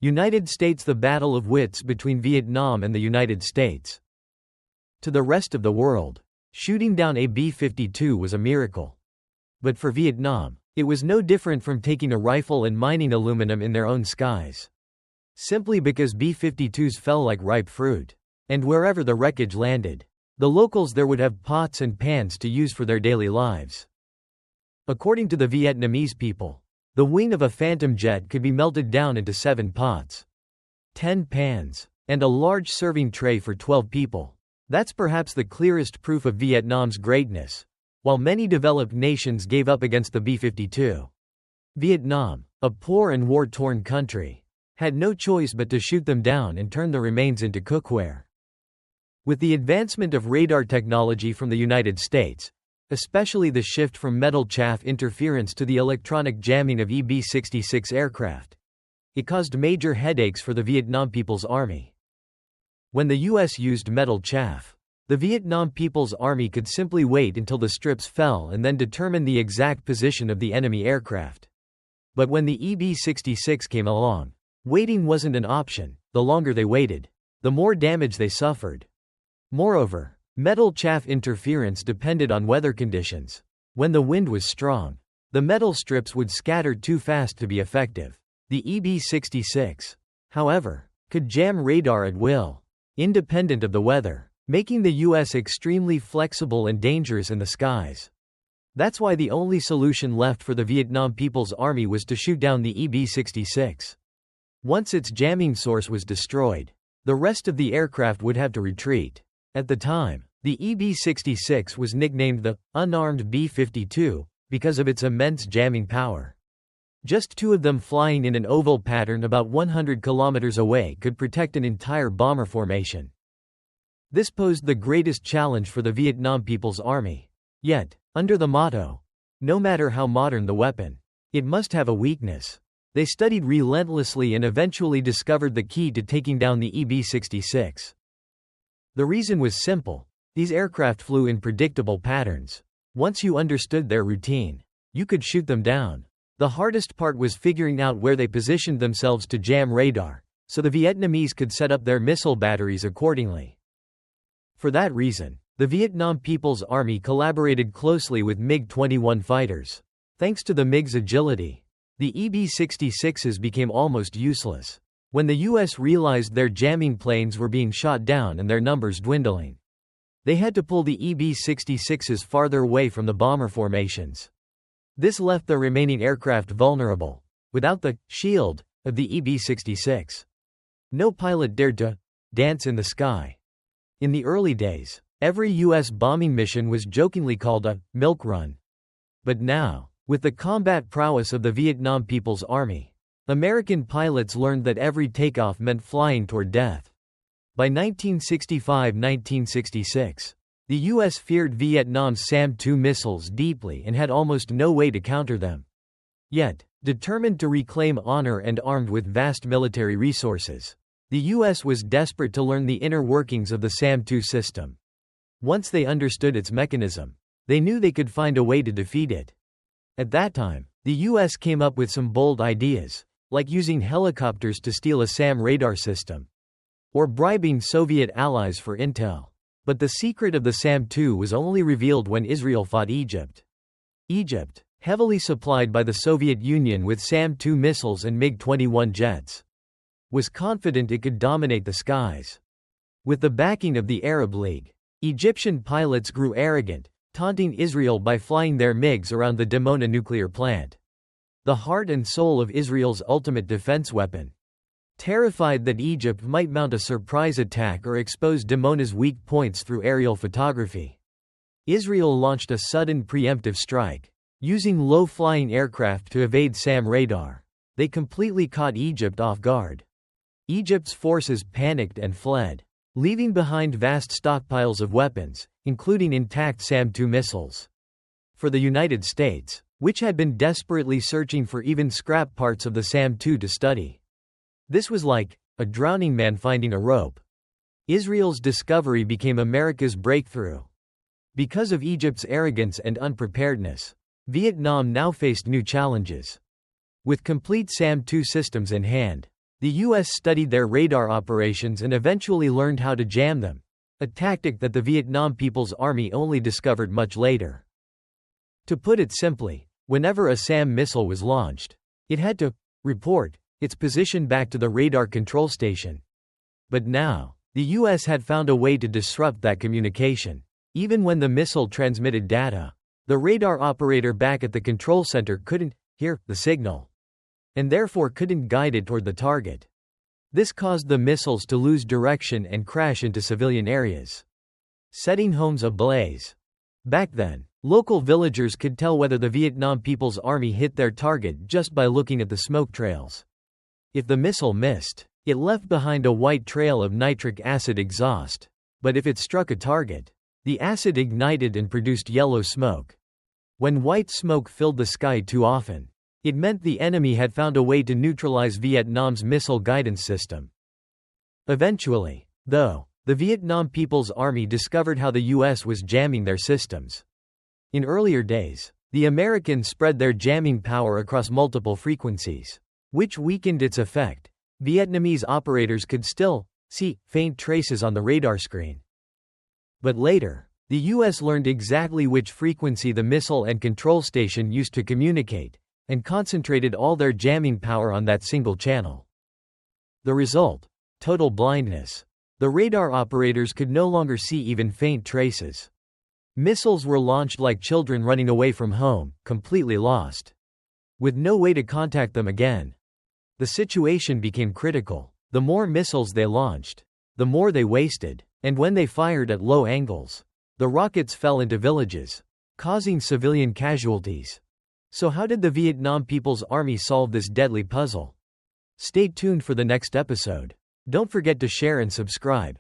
United States. The Battle of Wits between Vietnam and the United States. To the rest of the world, shooting down a B-52 was a miracle. But for Vietnam, it was no different from taking a rifle and mining aluminum in their own skies. Simply because B-52s fell like ripe fruit. And wherever the wreckage landed, the locals there would have pots and pans to use for their daily lives. According to the Vietnamese people, the wing of a Phantom jet could be melted down into 7 pots, 10 pans, and a large serving tray for 12 people. That's perhaps the clearest proof of Vietnam's greatness. While many developed nations gave up against the B-52, Vietnam, a poor and war-torn country, had no choice but to shoot them down and turn the remains into cookware. With the advancement of radar technology from the United States, especially the shift from metal-chaff interference to the electronic jamming of B-56 aircraft, it caused major headaches for the Vietnam People's Army. When the U.S. used metal-chaff, the Vietnam People's Army could simply wait until the strips fell and then determine the exact position of the enemy aircraft. But when the B-56 came along, waiting wasn't an option. The longer they waited, the more damage they suffered. Moreover, metal-chaff interference depended on weather conditions. When the wind was strong, the metal strips would scatter too fast to be effective. The B-56, however, could jam radar at will, independent of the weather, making the U.S. extremely flexible and dangerous in the skies. That's why the only solution left for the Vietnam People's Army was to shoot down the B-56. Once its jamming source was destroyed, the rest of the aircraft would have to retreat. At the time, the B-56 was nicknamed the unarmed B-52 because of its immense jamming power. Just 2 of them flying in an oval pattern about 100 kilometers away could protect an entire bomber formation. This posed the greatest challenge for the Vietnam People's Army. Yet, under the motto, no matter how modern the weapon, it must have a weakness, they studied relentlessly and eventually discovered the key to taking down the B-56. The reason was simple: these aircraft flew in predictable patterns. Once you understood their routine, you could shoot them down. The hardest part was figuring out where they positioned themselves to jam radar, so the Vietnamese could set up their missile batteries accordingly. For that reason, the Vietnam People's Army collaborated closely with MiG-21 fighters. Thanks to the MiG's agility, the B-56s became almost useless. When the U.S. realized their jamming planes were being shot down and their numbers dwindling, they had to pull the B-56s farther away from the bomber formations. This left the remaining aircraft vulnerable, without the shield of the B-56. No pilot dared to dance in the sky. In the early days, every U.S. bombing mission was jokingly called a milk run. But now, with the combat prowess of the Vietnam People's Army, American pilots learned that every takeoff meant flying toward death. By 1965–1966, the U.S. feared Vietnam's SAM-2 missiles deeply and had almost no way to counter them. Yet, determined to reclaim honor and armed with vast military resources, the U.S. was desperate to learn the inner workings of the SAM-2 system. Once they understood its mechanism, they knew they could find a way to defeat it. At that time, the U.S. came up with some bold ideas, like using helicopters to steal a SAM radar system, or bribing Soviet allies for intel. But the secret of the SAM-2 was only revealed when Israel fought Egypt. Egypt, heavily supplied by the Soviet Union with SAM-2 missiles and MiG-21 jets, was confident it could dominate the skies. With the backing of the Arab League, Egyptian pilots grew arrogant, taunting Israel by flying their MiGs around the Dimona nuclear plant, the heart and soul of Israel's ultimate defense weapon. Terrified that Egypt might mount a surprise attack or expose Dimona's weak points through aerial photography, Israel launched a sudden preemptive strike. Using low-flying aircraft to evade SAM radar, they completely caught Egypt off guard. Egypt's forces panicked and fled, leaving behind vast stockpiles of weapons, including intact SAM-2 missiles. For the United States, which had been desperately searching for even scrap parts of the SAM-2 to study, this was like a drowning man finding a rope. Israel's discovery became America's breakthrough. Because of Egypt's arrogance and unpreparedness, Vietnam now faced new challenges. With complete SAM-2 systems in hand, The U.S. studied their radar operations and eventually learned how to jam them, a tactic that the Vietnam People's Army only discovered much later. To put it simply, whenever a SAM missile was launched, it had to report its position back to the radar control station. But now, the U.S. had found a way to disrupt that communication. Even when the missile transmitted data, the radar operator back at the control center couldn't hear the signal, and therefore couldn't guide it toward the target. This caused the missiles to lose direction and crash into civilian areas, setting homes ablaze. Back then, local villagers could tell whether the Vietnam People's Army hit their target just by looking at the smoke trails. If the missile missed, it left behind a white trail of nitric acid exhaust. But if it struck a target, the acid ignited and produced yellow smoke. When white smoke filled the sky too often, it meant the enemy had found a way to neutralize Vietnam's missile guidance system. Eventually, though, the Vietnam People's Army discovered how the U.S. was jamming their systems. In earlier days, the Americans spread their jamming power across multiple frequencies, which weakened its effect. Vietnamese operators could still see faint traces on the radar screen. But later, the U.S. learned exactly which frequency the missile and control station used to communicate, and concentrated all their jamming power on that single channel. The result? Total blindness. The radar operators could no longer see even faint traces. Missiles were launched like children running away from home, completely lost, with no way to contact them again. The situation became critical. The more missiles they launched, the more they wasted, and when they fired at low angles, the rockets fell into villages, causing civilian casualties. So how did the Vietnam People's Army solve this deadly puzzle? Stay tuned for the next episode. Don't forget to share and subscribe.